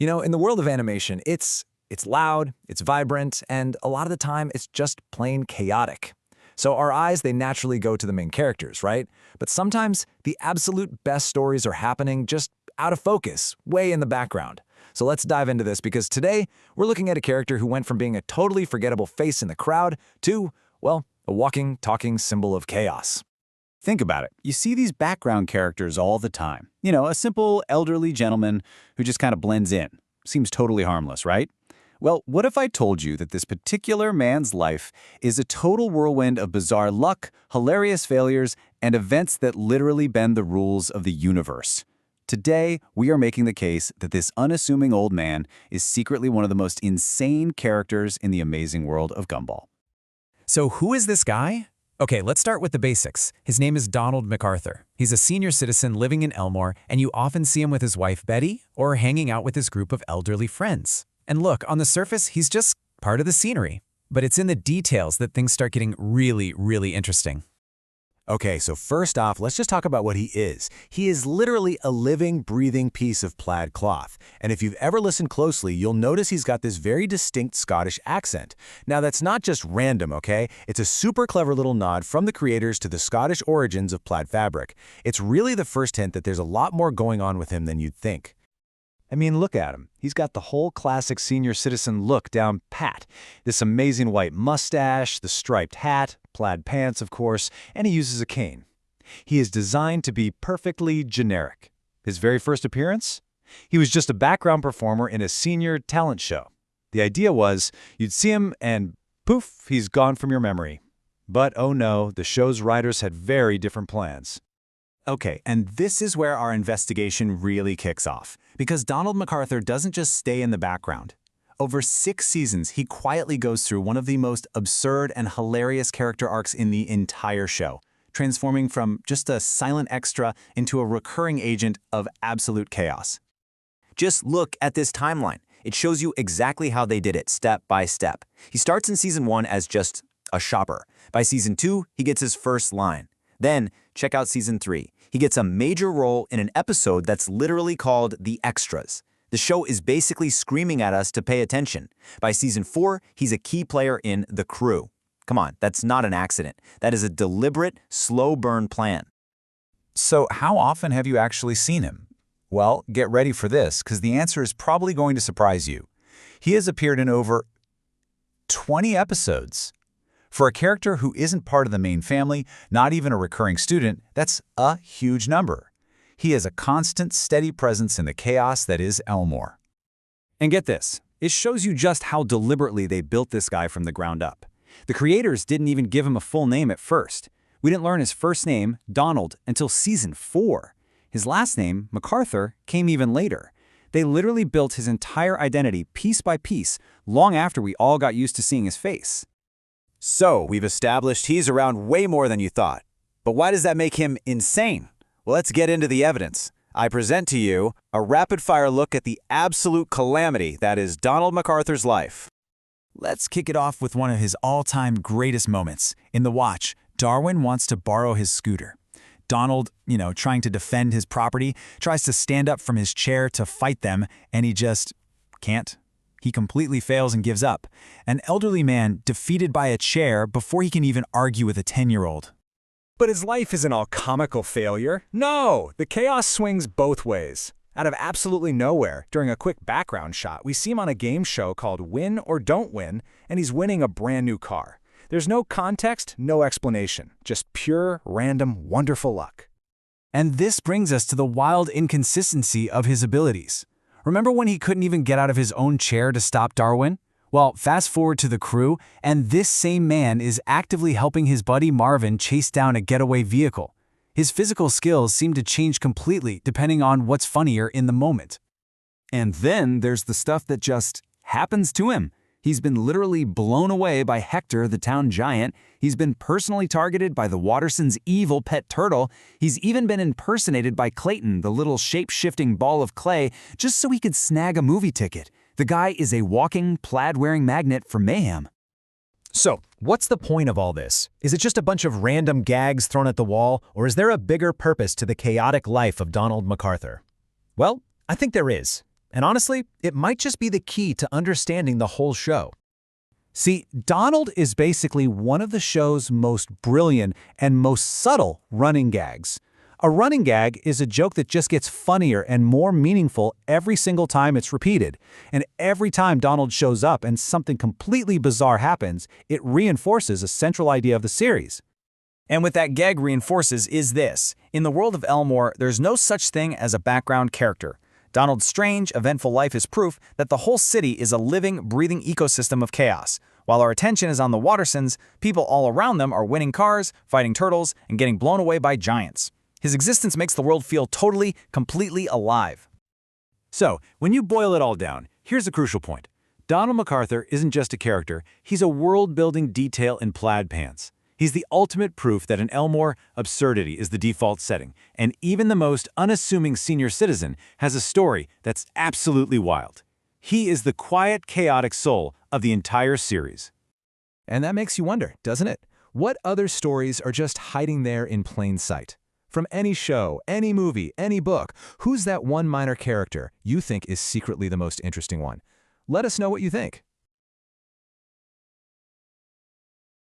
In the world of animation, it's loud, it's vibrant, and a lot of the time it's just plain chaotic. So our eyes, they naturally go to the main characters, right? But sometimes the absolute best stories are happening just out of focus, way in the background. So let's dive into this because today we're looking at a character who went from being a totally forgettable face in the crowd to, well, a walking, talking symbol of chaos. Think about it. You see these background characters all the time. A simple elderly gentleman who just kind of blends in. Seems totally harmless, right? Well, what if I told you that this particular man's life is a total whirlwind of bizarre luck, hilarious failures, and events that literally bend the rules of the universe? Today, we are making the case that this unassuming old man is secretly one of the most insane characters in the amazing world of Gumball. So who is this guy? Okay, let's start with the basics. His name is Donald MacArthur. He's a senior citizen living in Elmore, and you often see him with his wife Betty or hanging out with his group of elderly friends. And look, on the surface, he's just part of the scenery. But it's in the details that things start getting really, really interesting. Okay, so first off, let's just talk about what he is. He is literally a living, breathing piece of plaid cloth. And if you've ever listened closely, you'll notice he's got this very distinct Scottish accent. Now, that's not just random, okay? It's a super clever little nod from the creators to the Scottish origins of plaid fabric. It's really the first hint that there's a lot more going on with him than you'd think. I mean, look at him. He's got the whole classic senior citizen look down pat. This amazing white mustache, the striped hat, plaid pants, of course, and he uses a cane. He is designed to be perfectly generic. His very first appearance? He was just a background performer in a senior talent show. The idea was you'd see him and poof, he's gone from your memory. But oh no, the show's writers had very different plans. Okay, and this is where our investigation really kicks off, because Donald MacArthur doesn't just stay in the background. Over 6 seasons, he quietly goes through one of the most absurd and hilarious character arcs in the entire show, transforming from just a silent extra into a recurring agent of absolute chaos. Just look at this timeline. It shows you exactly how they did it, step by step. He starts in Season 1 as just a shopper. By Season 2, he gets his first line. Then, check out Season 3. He gets a major role in an episode that's literally called The Extras. The show is basically screaming at us to pay attention. By Season 4, he's a key player in The Crew. Come on, that's not an accident. That is a deliberate, slow-burn plan. So how often have you actually seen him? Well, get ready for this, because the answer is probably going to surprise you. He has appeared in over 20 episodes. For a character who isn't part of the main family, not even a recurring student, that's a huge number. He is a constant, steady presence in the chaos that is Elmore. And get this, it shows you just how deliberately they built this guy from the ground up. The creators didn't even give him a full name at first. We didn't learn his first name, Donald, until Season 4. His last name, MacArthur, came even later. They literally built his entire identity piece by piece, long after we all got used to seeing his face. So, we've established he's around way more than you thought. But why does that make him insane? Well, let's get into the evidence. I present to you a rapid-fire look at the absolute calamity that is Donald MacArthur's life. Let's kick it off with one of his all-time greatest moments. In The Watch, Darwin wants to borrow his scooter. Donald, trying to defend his property, tries to stand up from his chair to fight them, and he just can't. He completely fails and gives up. An elderly man defeated by a chair before he can even argue with a 10-year-old. But his life isn't all comical failure. No, the chaos swings both ways. Out of absolutely nowhere, during a quick background shot, we see him on a game show called Win or Don't Win, and he's winning a brand new car. There's no context, no explanation, just pure, random, wonderful luck. And this brings us to the wild inconsistency of his abilities. Remember when he couldn't even get out of his own chair to stop Darwin? Well, fast forward to The Crew, and this same man is actively helping his buddy Marvin chase down a getaway vehicle. His physical skills seem to change completely depending on what's funnier in the moment. And then there's the stuff that just happens to him. He's been literally blown away by Hector, the town giant. He's been personally targeted by the Wattersons' evil pet turtle. He's even been impersonated by Clayton, the little shape-shifting ball of clay, just so he could snag a movie ticket. The guy is a walking, plaid-wearing magnet for mayhem. So, what's the point of all this? Is it just a bunch of random gags thrown at the wall, or is there a bigger purpose to the chaotic life of Donald MacArthur? Well, I think there is. And honestly, it might just be the key to understanding the whole show. See, Donald is basically one of the show's most brilliant and most subtle running gags. A running gag is a joke that just gets funnier and more meaningful every single time it's repeated. And every time Donald shows up and something completely bizarre happens, it reinforces a central idea of the series. And what that gag reinforces is this. In the world of Elmore, there's no such thing as a background character. Donald's strange, eventful life is proof that the whole city is a living, breathing ecosystem of chaos. While our attention is on the Wattersons, people all around them are winning cars, fighting turtles, and getting blown away by giants. His existence makes the world feel totally, completely alive. So, when you boil it all down, here's the crucial point. Donald MacArthur isn't just a character, he's a world-building detail in plaid pants. He's the ultimate proof that in Elmore, absurdity is the default setting, and even the most unassuming senior citizen has a story that's absolutely wild. He is the quiet, chaotic soul of the entire series. And that makes you wonder, doesn't it? What other stories are just hiding there in plain sight? From any show, any movie, any book, who's that one minor character you think is secretly the most interesting one? Let us know what you think.